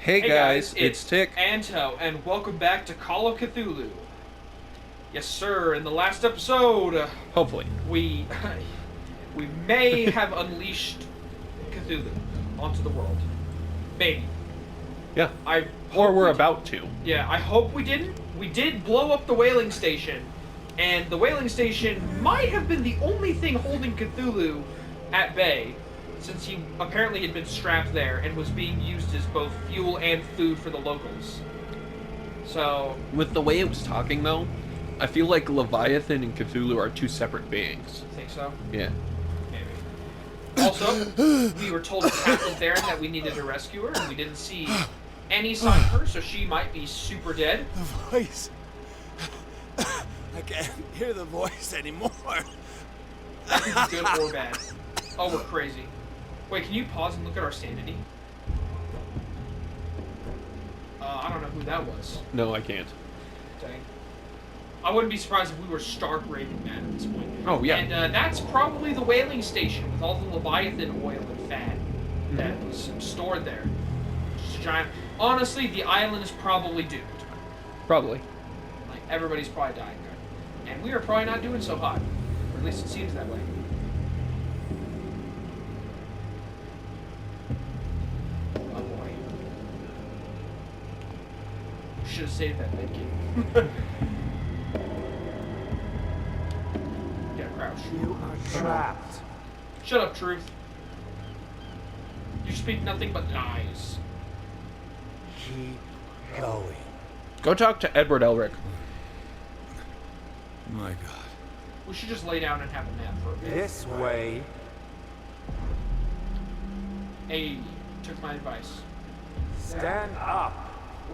Hey guys, it's Tick. Anto, and welcome back to Call of Cthulhu. Yes, sir. In the last episode, Hopefully. we we may have unleashed Cthulhu onto the world. Maybe. Yeah. I Or hope we're we about to. Yeah, I hope we didn't. We did blow up the whaling station, and the whaling station might have been the only thing holding Cthulhu at bay, since he apparently had been strapped there and was being used as both fuel and food for the locals. So, With the way it was talking, though, I feel like Leviathan and Cthulhu are two separate beings. I think so. Yeah. Maybe. Also, we were told by Captain Theron that we needed to rescue her, and we didn't see any sign of her, so she might be super dead. The voice. I can't hear the voice anymore. That could be good or bad. Oh, we're crazy. Wait, can you pause and look at our sanity? I don't know who that was. No, I can't. Dang. I wouldn't be surprised if we were stark raving mad at this point. Oh, yeah. And that's probably the whaling station with all the Leviathan oil and fat that was stored there. Just a giant. Honestly, the island is probably doomed. Probably. Like, everybody's probably dying there. And we are probably not doing so hot. Or at least it seems that way. Oh boy. Should have saved that medkit. Yeah, crouch. You are trapped. Shut up, Truth. You speak nothing but lies. Keep going. Go talk to Edward Elric. My God. We should just lay down and have a nap for a bit. This way. Hey, took my advice. Stand up.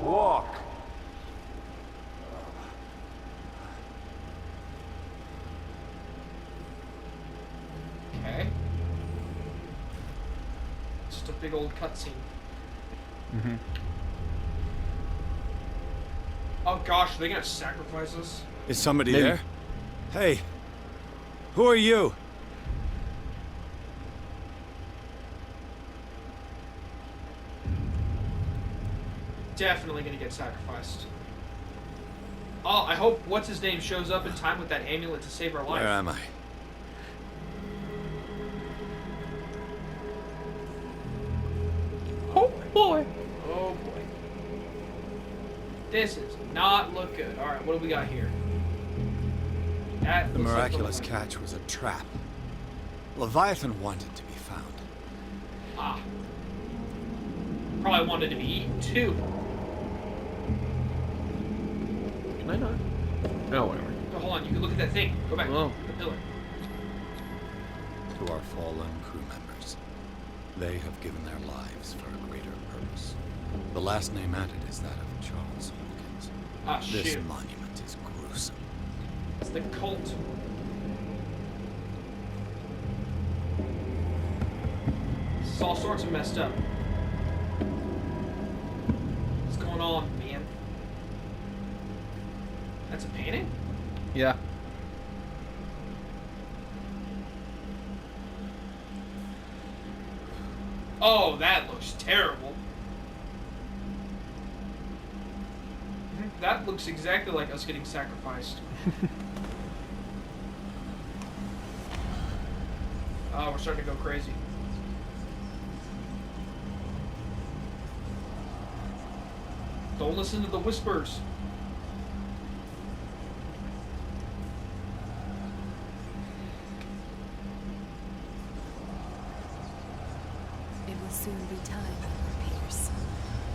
Walk. Okay. Just a big old cutscene. Mm-hmm. Oh gosh, are they gonna sacrifice us? Is somebody Maybe. there? Hey. Who are you? Definitely gonna get sacrificed. Oh, I hope what's his name shows up in time with that amulet to save our life. Where am I? Oh, boy. Oh boy. This does not look good. Alright, what do we got here? That The looks like miraculous catch was a trap. Leviathan wanted to be found. Ah. Probably wanted to be eaten too. Can I not? No, whatever. Oh, hold on, you can look at that thing. Go back. Oh. The pillar. To our fallen crew members. They have given their lives for a greater purpose. The last name added is that of Charles Hawkins. Ah, This shoot. monument is gruesome. It's the cult. This is all sorts of messed up. What's going on, man? That's a painting? Yeah. Oh, that looks terrible. That looks exactly like us getting sacrificed. Oh, we're starting to go crazy. Don't listen to the whispers. It will soon be time, Pierce.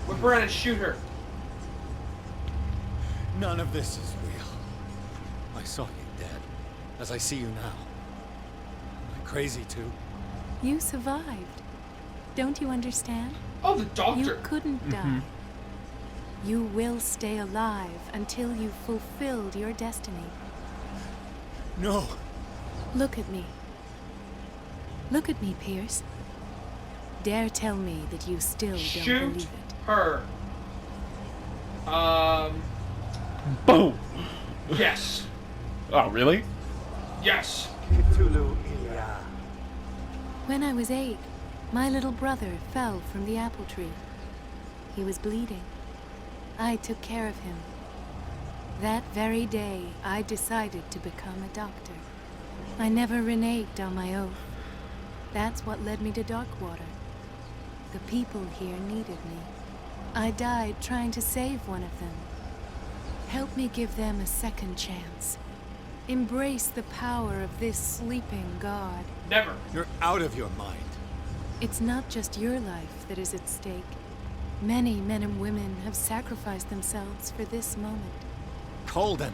Whip around and shoot her. None of this is real. I saw you dead, as I see you now. Am I crazy too? You survived. Don't you understand? Oh, the doctor. You couldn't die. You will stay alive until you've fulfilled your destiny. No. Look at me. Look at me, Pierce. Dare tell me that you still don't Shoot believe it. her. Boom. Yes. Oh, really? Yes. Cthulhu Ilya. When I was 8, my little brother fell from the apple tree. He was bleeding. I took care of him. That very day, I decided to become a doctor. I never reneged on my oath. That's what led me to Darkwater. The people here needed me. I died trying to save one of them. Help me give them a second chance. Embrace the power of this sleeping god. Never. You're out of your mind. It's not just your life that is at stake. Many men and women have sacrificed themselves for this moment. Colden!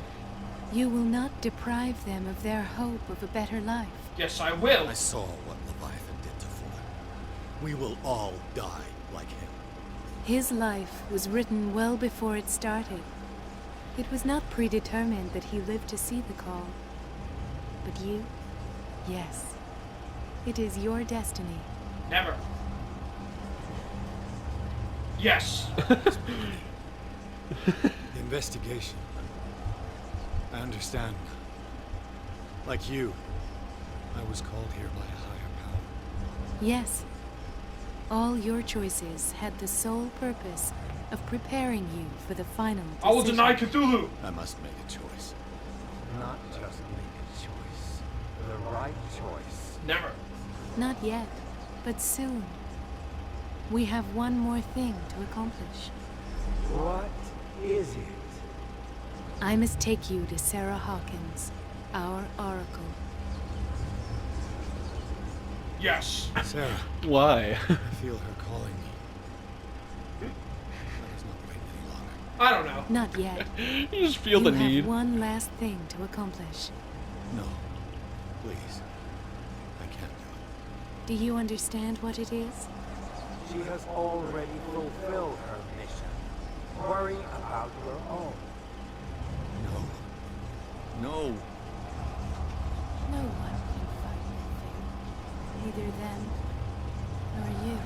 You will not deprive them of their hope of a better life. Yes, I will. I saw what Leviathan did to Fuller. We will all die like him. His life was written well before it started. It was not predetermined that he lived to see the call. But you? Yes. It is your destiny. Never. Yes. The investigation. I understand. Like you, I was called here by a higher power. Yes. All your choices had the sole purpose of preparing you for the final decision. I will deny Cthulhu. I must make a choice. Not just make a choice. The right choice. Never. Not yet, but soon. We have one more thing to accomplish. What is it? I must take you to Sarah Hawkins, our oracle. Yes. Sarah, Why? I feel her calling me. Let us not wait any longer. I don't know. Not yet. You just feel the you need. have one last thing to accomplish. No. Please. I can't do it. Do you understand what it is? She has already fulfilled her mission. Worry about your own. No. No. No one can fight your fate. Neither them nor you.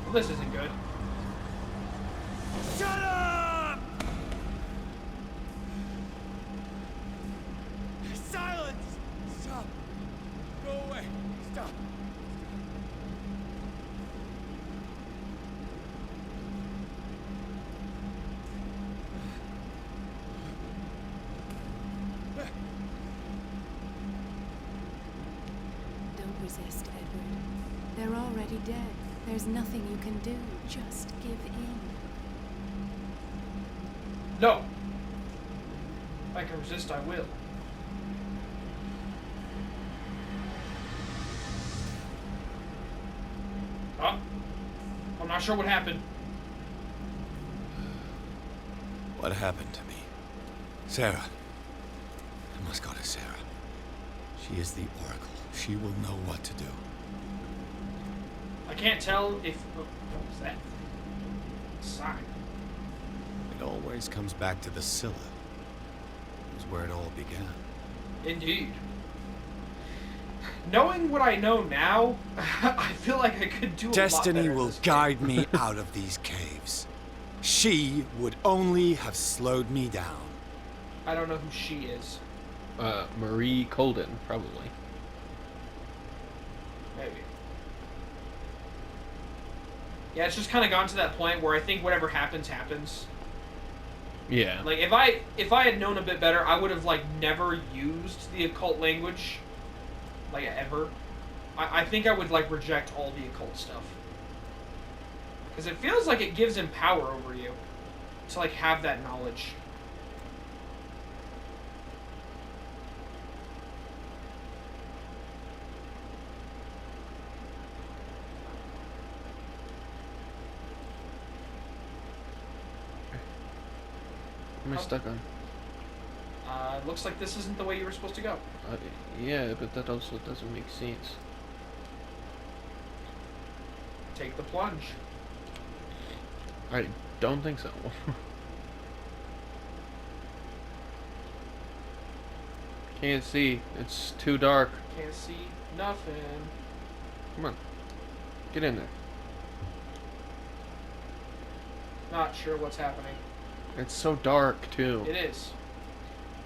Well, this isn't good. Shut up! Silence! Stop! Go away! Stop! Don't resist, Edward. They're already dead. There's nothing you can do. Just give in. No. If I can resist, I will. Oh. I'm not sure what happened. What happened to me? Sarah. I must go to Sarah. She is the Oracle. She will know what to do. I can't tell if... Oh, what was that? Sign. It always comes back to the Scylla. It was where it all began. Indeed. Knowing what I know now, I feel like I could do a lot Destiny better in will this guide game. me out of these caves. She would only have slowed me down. I don't know who she is. Marie Colden, probably. Maybe. Yeah, it's just kind of gone to that point where I think whatever happens, happens. Yeah. Like, if I had known a bit better, I would have, like, never used the occult language. Like, ever. I think I would, like, reject all the occult stuff. Because it feels like it gives him power over you. To, like, have that knowledge. What am I stuck on? Looks like this isn't the way you were supposed to go. Yeah, but that also doesn't make sense. Take the plunge. I don't think so. Can't see. It's too dark. Can't see nothing. Come on. Get in there. Not sure what's happening. It's so dark, too. It is.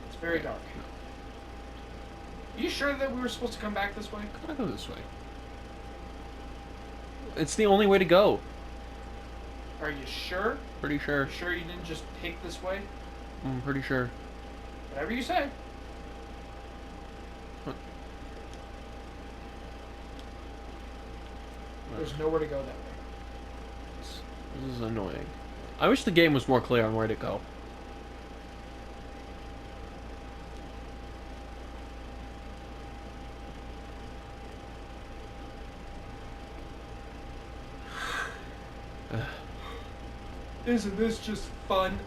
It's very dark. You sure that we were supposed to come back this way? I go this way. It's the only way to go. Are you sure? Pretty sure. You sure you didn't just pick this way? I'm pretty sure. Whatever you say. There's nowhere to go that way. This is annoying. I wish the game was more clear on where to go. Isn't this just fun?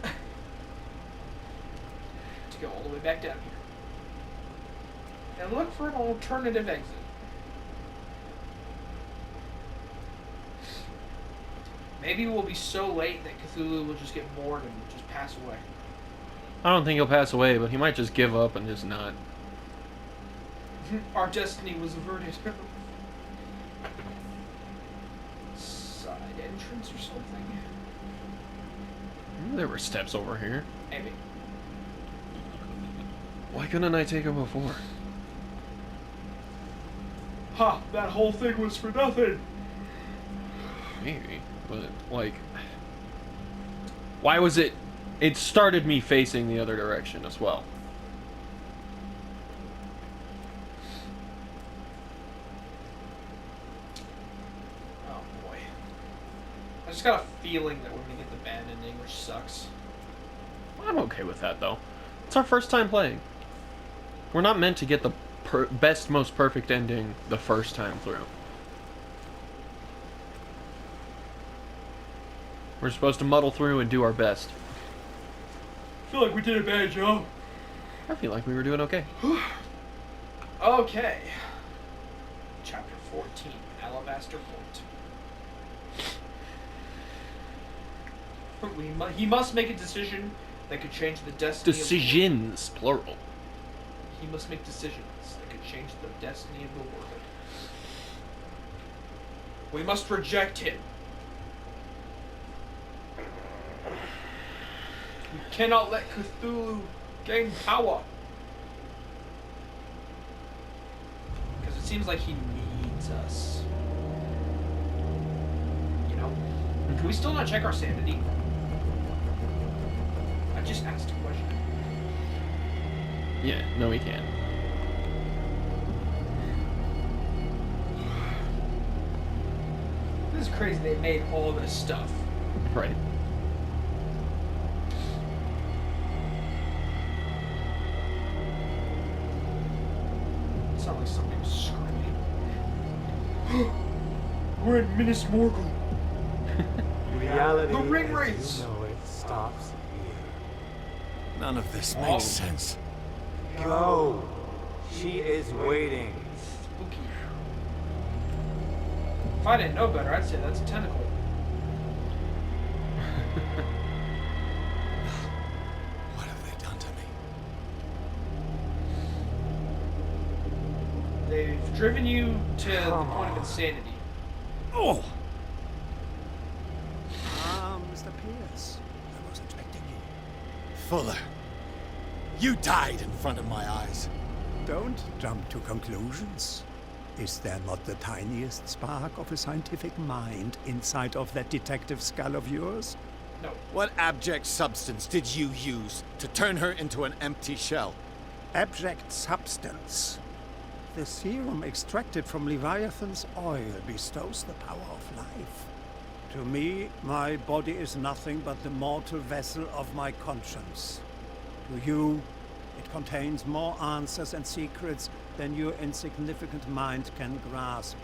To go all the way back down here. And look for an alternative exit. Maybe we'll be so late that Cthulhu will just get bored and just pass away. I don't think he'll pass away, but he might just give up and just not. Our destiny was averted. Side entrance or something? There were steps over here. Maybe. Why couldn't I take him before? Ha! That whole thing was for nothing! Maybe. But, like... Why was it... It started me facing the other direction as well. Oh boy. I just got a feeling that we're gonna get the bad ending, which sucks. I'm okay with that, though. It's our first time playing. We're not meant to get the best, most perfect ending the first time through. We're supposed to muddle through and do our best. I feel like we did a bad job. I feel like we were doing okay. Okay. Chapter 14, Alabaster Point. He must make a decision that could change the destiny Decisions, plural. He must make decisions that could change the destiny of the world. We must reject him. We cannot let Cthulhu gain power. Because it seems like he needs us. You know? Can we still not check our sanity? I just asked a question. Yeah, no, we can't. This is crazy they made all this stuff. Right. It sounds like somebody was screaming. We're in Minas Morgul. Reality, The ring as wraiths. you know it, stops here. None of this Oh. makes sense. Go. She is waiting. Spooky. If I didn't know better, I'd say that's a tentacle. What have they done to me? They've driven you to the Come point of on. insanity. Oh! Mr. Pierce, I was expecting you. Fuller, you died in front of my eyes. Don't jump to conclusions. Is there not the tiniest spark of a scientific mind inside of that detective skull of yours? No. What abject substance did you use to turn her into an empty shell? Abject substance. The serum extracted from Leviathan's oil bestows the power of life. To me, my body is nothing but the mortal vessel of my conscience. To you, it contains more answers and secrets than your insignificant mind can grasp.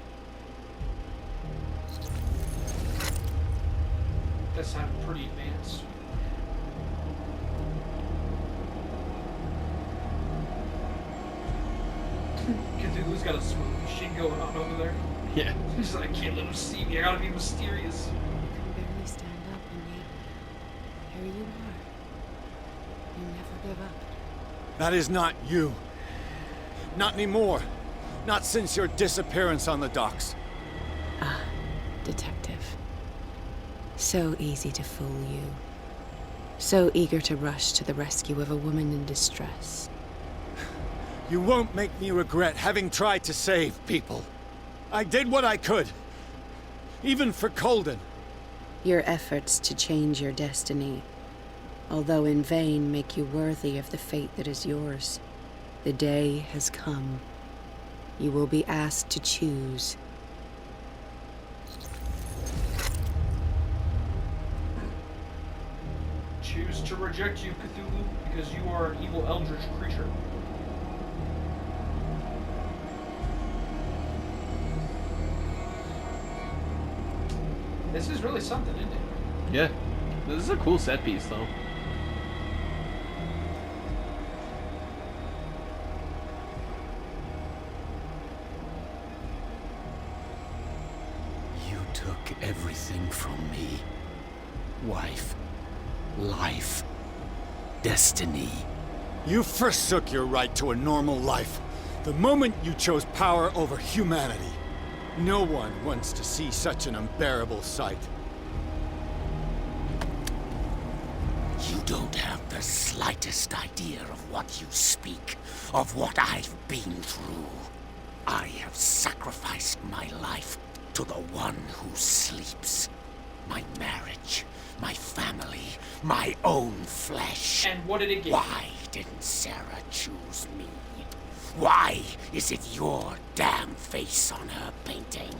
That sounded pretty advanced. Cthulhu's got a smooth machine going on over there. Yeah. He's like, I can't let him see me. I gotta be mysterious. I can barely stand up, and yet here you are. You never give up. That is not you. What? Not anymore. Not since your disappearance on the docks. Ah, detective. So easy to fool you. So eager to rush to the rescue of a woman in distress. You won't make me regret having tried to save people. I did what I could. Even for Colden. Your efforts to change your destiny, although in vain, make you worthy of the fate that is yours. The day has come. You will be asked to choose. Choose to reject you, Cthulhu, because you are an evil eldritch creature. This is really something, isn't it? Yeah. This is a cool set piece, though. You took everything from me. Wife, life, destiny. You forsook your right to a normal life the moment you chose power over humanity. No one wants to see such an unbearable sight. You don't have the slightest idea of what you speak, of what I've been through. I have sacrificed my life to the one who sleeps. My marriage, my family, my own flesh. And what did it get? Why didn't Sarah choose me? Why is it your damn face on her painting?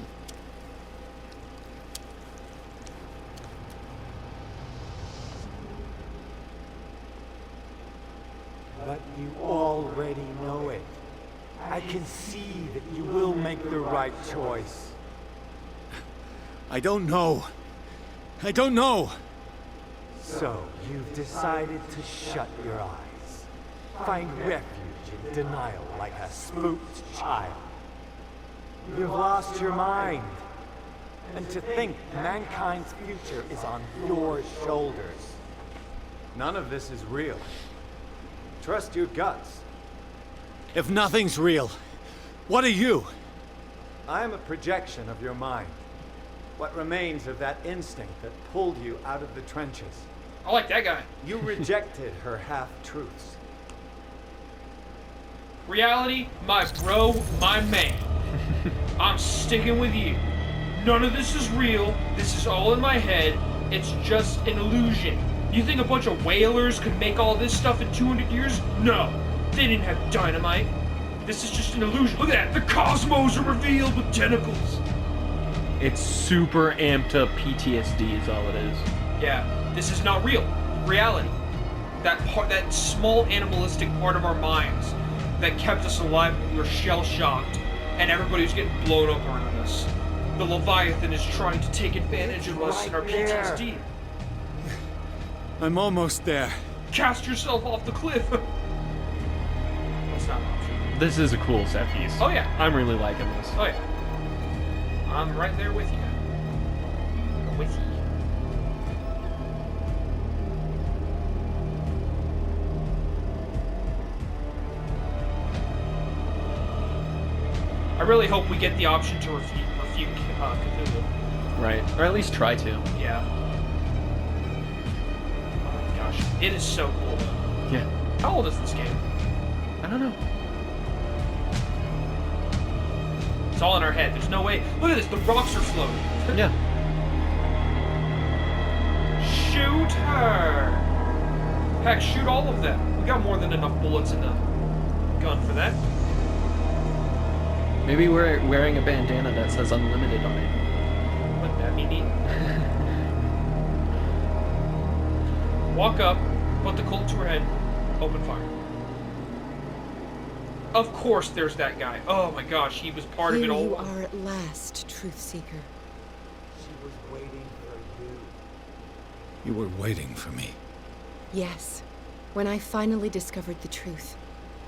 But you already know it. I can see that you will make the right choice. I don't know. I don't know. So, you've decided to shut your eyes. Find refuge in denial like a spooked child. You've lost your mind. And to think mankind's future is on your shoulders. None of this is real. Trust your guts. If nothing's real, what are you? I am a projection of your mind. What remains of that instinct that pulled you out of the trenches. I like that guy. You rejected her half-truths. Reality, my bro, my man. I'm sticking with you. None of this is real. This is all in my head. It's just an illusion. You think a bunch of whalers could make all this stuff in 200 years? No. They didn't have dynamite. This is just an illusion. Look at that. The cosmos are revealed with tentacles. It's super amped up PTSD is all it is. Yeah, this is not real. Reality. That part, that small animalistic part of our minds that kept us alive when we were shell-shocked and everybody was getting blown up around us. The Leviathan is trying to take advantage of us and our PTSD. I'm almost there. Cast yourself off the cliff. That's not an option. This is a cool set piece. Oh yeah. I'm really liking this. Oh yeah. I'm right there with you. With you. I really hope we get the option to refute Cthulhu. Right. Or at least try to. Yeah. Oh my gosh. It is so cool though. Yeah. How old is this game? I don't know. It's all in our head. There's no way. Look at this. The rocks are floating. Yeah. Shoot her. Heck, shoot all of them. We got more than enough bullets in the gun for that. Maybe we're wearing a bandana that says unlimited on it. Wouldn't that be neat? Walk up, put the Colt to her head, open fire. Of course there's that guy. Oh my gosh, he was part of it all. Here you are at last, Truth Seeker. She was waiting for you. You were waiting for me. Yes. When I finally discovered the truth,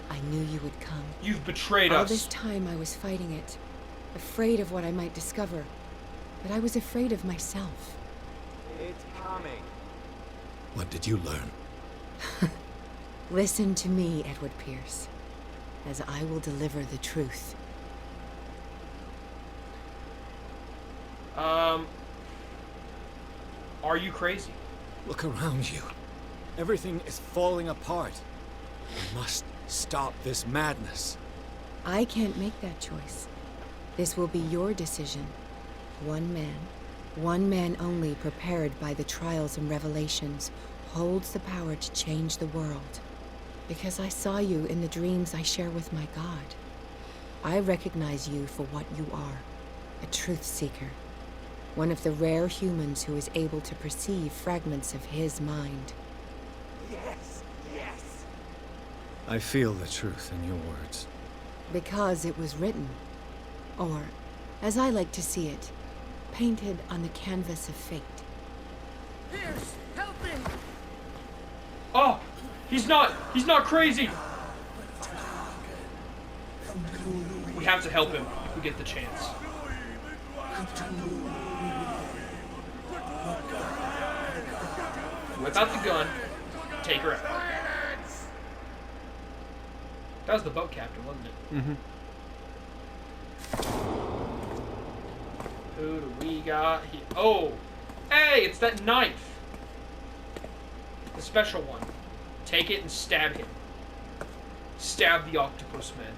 I knew you would come. You've betrayed All us. this time I was fighting it, afraid of what I might discover. But I was afraid of myself. It's coming. What did you learn? Listen to me, Edward Pierce. as I will deliver the truth. Are you crazy? Look around you. Everything is falling apart. We must stop this madness. I can't make that choice. This will be your decision. One man only, prepared by the trials and revelations, holds the power to change the world. Because I saw you in the dreams I share with my God. I recognize you for what you are, a truth seeker. One of the rare humans who is able to perceive fragments of his mind. Yes, yes. I feel the truth in your words. Because it was written. Or, as I like to see it, painted on the canvas of fate. Pierce, help him! Oh, he's not crazy. We have to help him if we get the chance. Whip out the gun, take her out. That was the boat captain, wasn't it? Mm-hmm. Who do we got here? Oh! Hey, it's that knife! The special one. Take it and stab him. Stab the octopus man.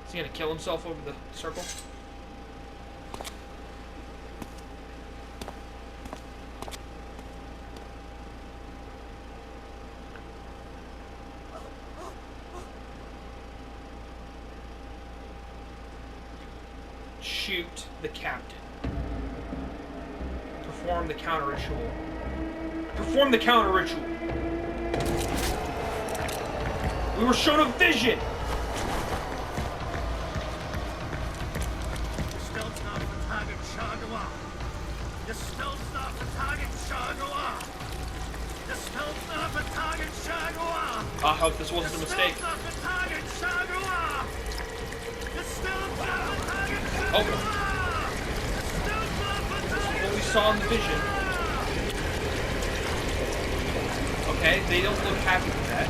Is he gonna kill himself over the circle? Shoot the captain. Perform the counter ritual. Perform the counter ritual. We were shown a vision. I hope this wasn't a mistake. Oh. This is what we saw in the vision. Okay, they don't look happy with that.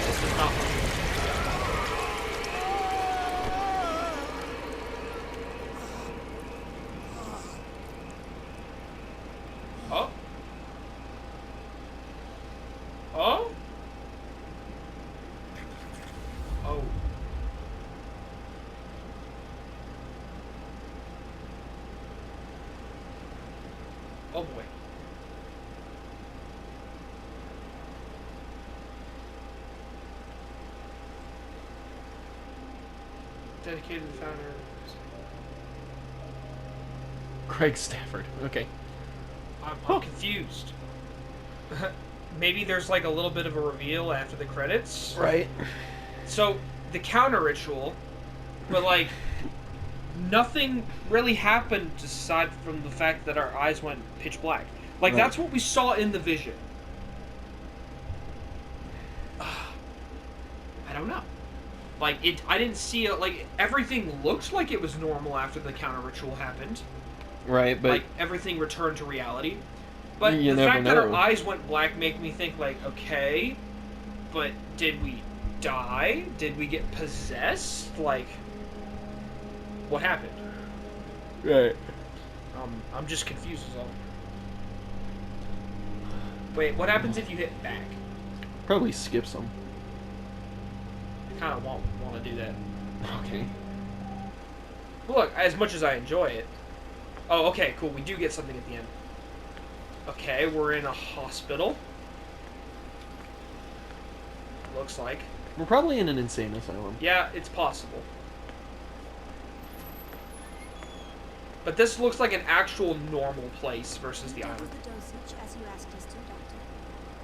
This is not fun. Oh. Oh? Oh. Oh boy. Dedicated to the founder. Craig Stafford. Okay. I'm confused. Maybe there's like a little bit of a reveal after the credits. Right. So, the counter ritual, but like, nothing really happened aside from the fact that our eyes went pitch black. Like, Right. that's what we saw in the vision. I don't know. Like, I didn't see it, like, everything looked like it was normal after the counter ritual happened. Right, but Like, everything returned to reality. But You the never fact that our know. eyes went black make me think, like, okay, but did we die? Did we get possessed? Like, what happened? right. I'm just confused as all. Wait, what happens if you hit back? Probably skip some. I kind of want to do that. Okay. Look, as much as I enjoy it. Oh, okay, cool. We do get something at the end. Okay, we're in a hospital. Looks like. We're probably in an insane asylum. Yeah, it's possible. But this looks like an actual normal place versus the island. The dosage as you asked us to, Doctor.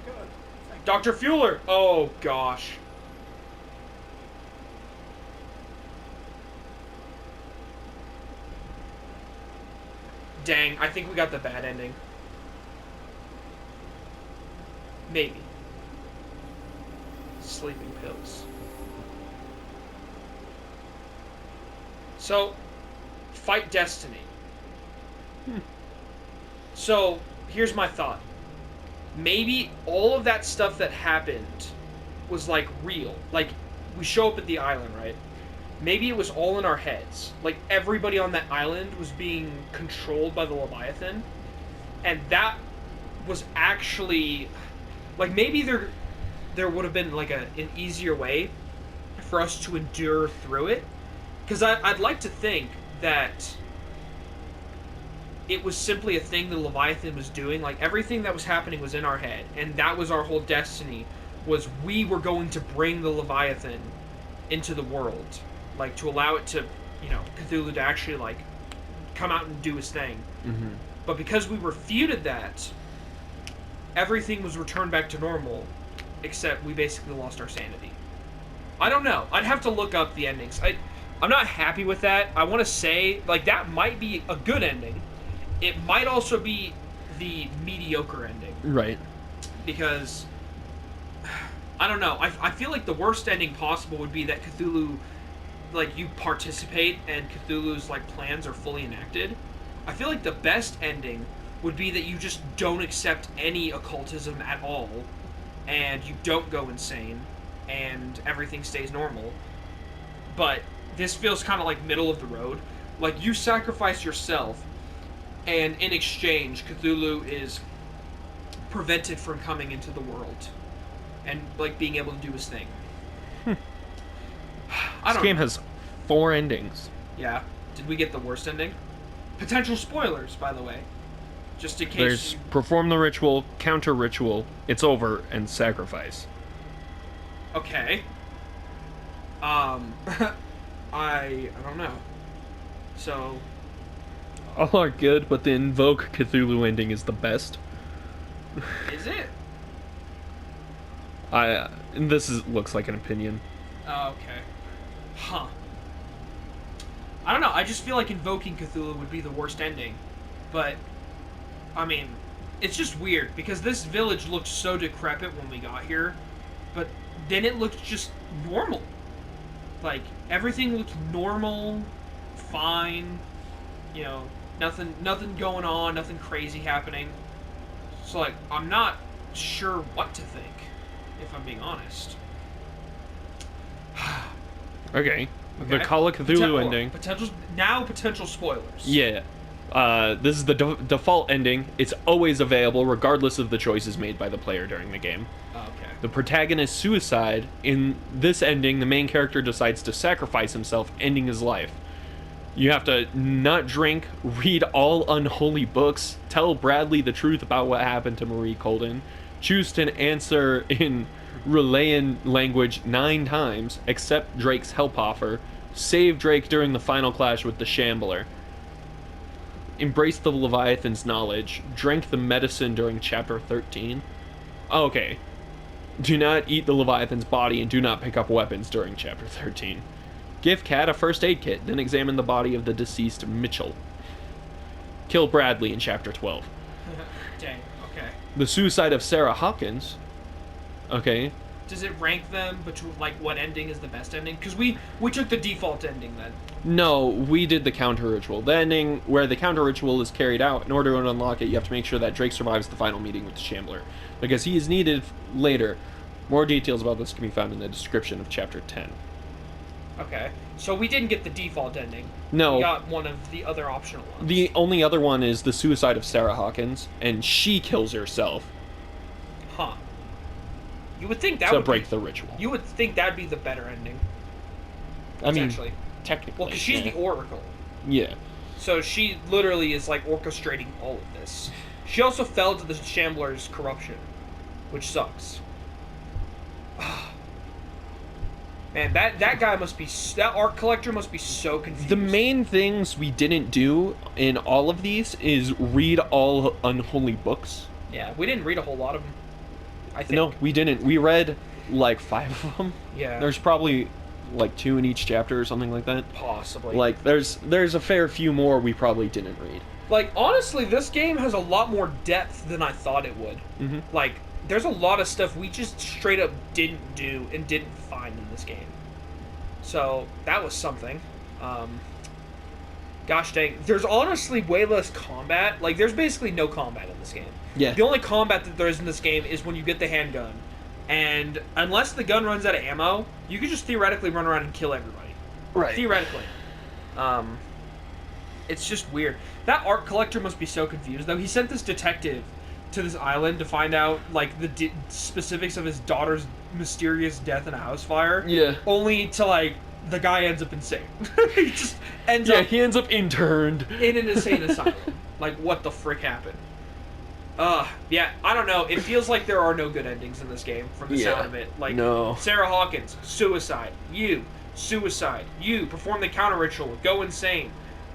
Good. Dr. Fueler! Oh, gosh. Dang, I think we got the bad ending. Maybe. Sleeping pills. So, fight destiny. So, here's my thought. Maybe all of that stuff that happened was, like, real. Like, we show up at the island, right? Maybe it was all in our heads. Like, everybody on that island was being controlled by the Leviathan. And that was actually... Like, maybe there would have been, like, an easier way for us to endure through it. Because I'd like to think that it was simply a thing the Leviathan was doing. Like, everything that was happening was in our head. And that was our whole destiny, was we were going to bring the Leviathan into the world. Like, to allow it to, you know, Cthulhu to actually, like, come out and do his thing. Mm-hmm. But because we refuted that, everything was returned back to normal, except we basically lost our sanity. I don't know. I'd have to look up the endings. I'm not happy with that. I want to say, like, that might be a good ending. It might also be the mediocre ending. Right. Because, I don't know. I feel like the worst ending possible would be that Cthulhu, like, you participate and Cthulhu's, like, plans are fully enacted. I feel like the best ending would be that you just don't accept any occultism at all, and you don't go insane, and everything stays normal. But this feels kind of like middle of the road. Like, you sacrifice yourself, and in exchange, Cthulhu is prevented from coming into the world and, like, being able to do his thing. This game has 4 endings. Yeah. Did we get the worst ending? Potential spoilers, by the way. Just in case. There's perform the ritual, counter ritual, it's over, and sacrifice. Okay. I don't know. So, All are good, but the invoke Cthulhu ending is the best. is it? Looks like an opinion. Oh, okay. Huh. I don't know. I just feel like invoking Cthulhu would be the worst ending. But, I mean, it's just weird because this village looked so decrepit when we got here, but then it looked just normal. Like, everything looked normal, fine, you know, nothing going on, nothing crazy happening. So, like, I'm not sure what to think, if I'm being honest. Okay. The Call of Cthulhu ending. Potential spoilers. Yeah. This is the default ending. It's always available, regardless of the choices made by the player during the game. Okay. The protagonist's suicide. In this ending, the main character decides to sacrifice himself, ending his life. You have to not drink, read all unholy books, tell Bradley the truth about what happened to Marie Colden, choose to answer in Relayan language 9 times, accept Drake's help offer, save Drake during the final clash with the Shambler, embrace the Leviathan's knowledge, drink the medicine during Chapter 13. Okay. Do not eat the Leviathan's body and do not pick up weapons during Chapter 13. Give Kat a first aid kit, then examine the body of the deceased Mitchell. Kill Bradley in Chapter 12. Dang, okay. The suicide of Sarah Hawkins. Okay. Does it rank them between, like, what ending is the best ending? Because we took the default ending then. No, we did the counter ritual. The ending where the counter ritual is carried out, in order to unlock it, you have to make sure that Drake survives the final meeting with the Shambler, because he is needed later. More details about this can be found in the description of Chapter 10. Okay. So we didn't get the default ending. No. We got one of the other optional ones. The only other one is the suicide of Sarah Hawkins, and she kills herself. Huh. You would think that to would break the ritual. You would think that'd be the better ending. I mean, Potentially. technically. Well, because she's yeah. the Oracle. Yeah. So she literally is, like, orchestrating all of this. She also fell to the Shambler's corruption, which sucks. Man, that guy must be... That art collector must be so confused. The main things we didn't do in all of these is read all unholy books. Yeah, we didn't read a whole lot of them. I think. No, we didn't. We read, like, 5 of them. Yeah. There's probably, like, 2 in each chapter or something like that. Possibly. Like, there's a fair few more we probably didn't read. Like, honestly, this game has a lot more depth than I thought it would. Mm-hmm. Like, there's a lot of stuff we just straight up didn't do and didn't find in this game. So, that was something. Gosh dang, there's honestly way less combat. Like, there's basically no combat in this game. Yeah. The only combat that there is in this game is when you get the handgun. And unless the gun runs out of ammo, you can just theoretically run around and kill everybody. Right. Theoretically. It's just weird. That art collector must be so confused, though. He sent this detective to this island to find out, like, the specifics of his daughter's mysterious death in a house fire. Yeah. Only to, like, the guy ends up insane. He just ends Yeah, up he ends up interned. in an insane asylum. Like, what the frick happened? Yeah, I don't know. It feels like there are no good endings in this game from the sound of it. Like, no. Sarah Hawkins, suicide. You, suicide. You, perform the counter ritual, go insane.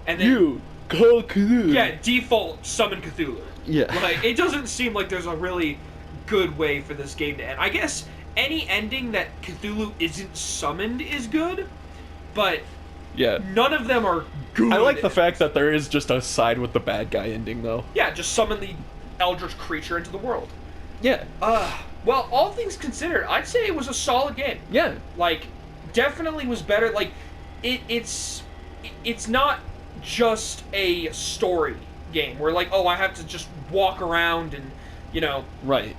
And then, You, call Cthulhu. yeah, default summon Cthulhu. Yeah. Like, it doesn't seem like there's a really good way for this game to end. I guess any ending that Cthulhu isn't summoned is good, but Yeah. none of them are good. I like the fact that there is just a side with the bad guy ending, though. Yeah, just summon the eldritch creature into the world. Yeah. Well, all things considered, I'd say it was a solid game. Yeah. Like, definitely was better. Like, it's not just a story game where, like, oh, I have to just walk around and, you know, Right.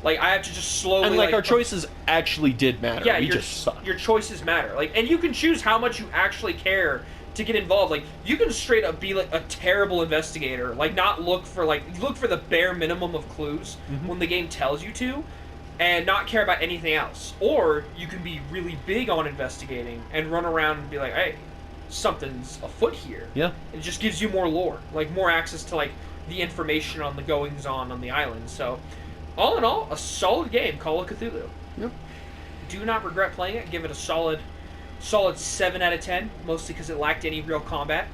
like, I have to just slowly, And, like, our choices actually did matter. yeah, We your, just sucked. your choices matter. Like, and you can choose how much you actually care to get involved. Like, you can straight up be, like, a terrible investigator. Like, not look for, like, look for the bare minimum of clues when the game tells you to, and not care about anything else. Or you can be really big on investigating and run around and be like, hey, something's afoot here. Yeah. It just gives you more lore, like, more access to, like, the information on the goings-on on the island. So, all in all, a solid game, Call of Cthulhu. Yep. Do not regret playing it. Give it a solid 7 out of 10, mostly because it lacked any real combat.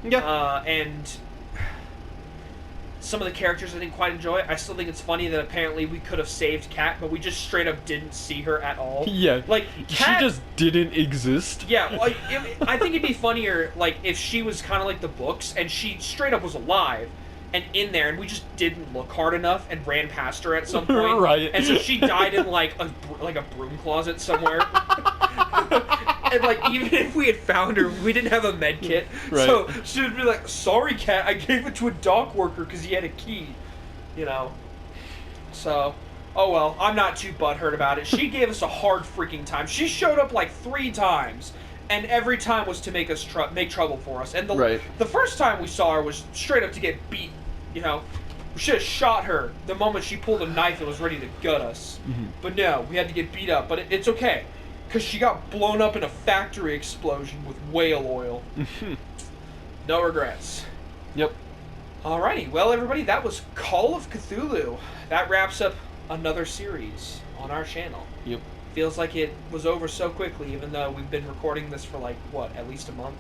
Yeah. And some of the characters I didn't quite enjoy. I still think it's funny that apparently we could have saved Kat, but we just straight up didn't see her at all. Yeah. Like, Kat, she just didn't exist. yeah, like, I think it'd be funnier, like, if she was kind of like the books, and she straight up was alive and in there, and we just didn't look hard enough and ran past her at some point. Right. And so she died in, like a broom closet somewhere. And, like, even if we had found her, we didn't have a med kit. Right. So she would be like, sorry, Cat, I gave it to a dock worker because he had a key. You know? So, oh well, I'm not too butthurt about it. She gave us a hard freaking time. She showed up like 3 times, and every time was to make us make trouble for us. And the first time we saw her was straight up to get beat. You know? We should have shot her the moment she pulled a knife and was ready to gut us. But no, we had to get beat up. But it's okay, because she got blown up in a factory explosion with whale oil. No regrets. Yep. Alrighty, well everybody, that was Call of Cthulhu. That wraps up another series on our channel. Yep. Feels like it was over so quickly, even though we've been recording this for like, what, at least a month?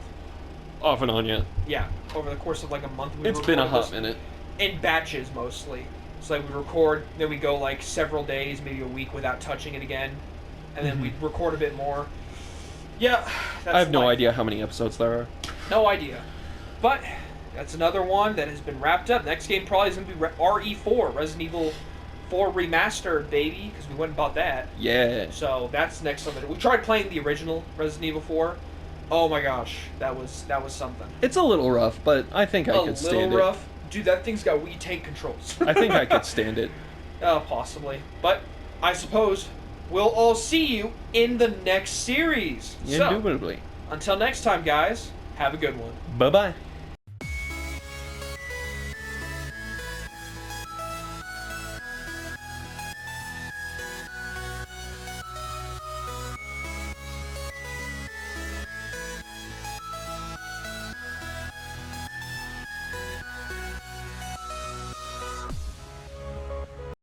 Off and on, yeah. Yeah, over the course of like a month. It's been a hot minute. In batches, mostly. It's like we record, then we go like several days, maybe a week without touching it again. And then we record a bit more. Yeah, that's I have no life. idea how many episodes there are. No idea. But that's another one that has been wrapped up. Next game probably is going to be RE4, Resident Evil 4 Remastered, baby, because we went and bought that. Yeah. So that's next on the... We tried playing the original Resident Evil 4. Oh my gosh, that was something. It's a little rough, but I think I could stand it. A little rough. Dude, that thing's got Wii tank controls. I think I could stand it. Possibly. But I suppose we'll all see you in the next series. Indubitably. So, until next time, guys, have a good one. Bye-bye.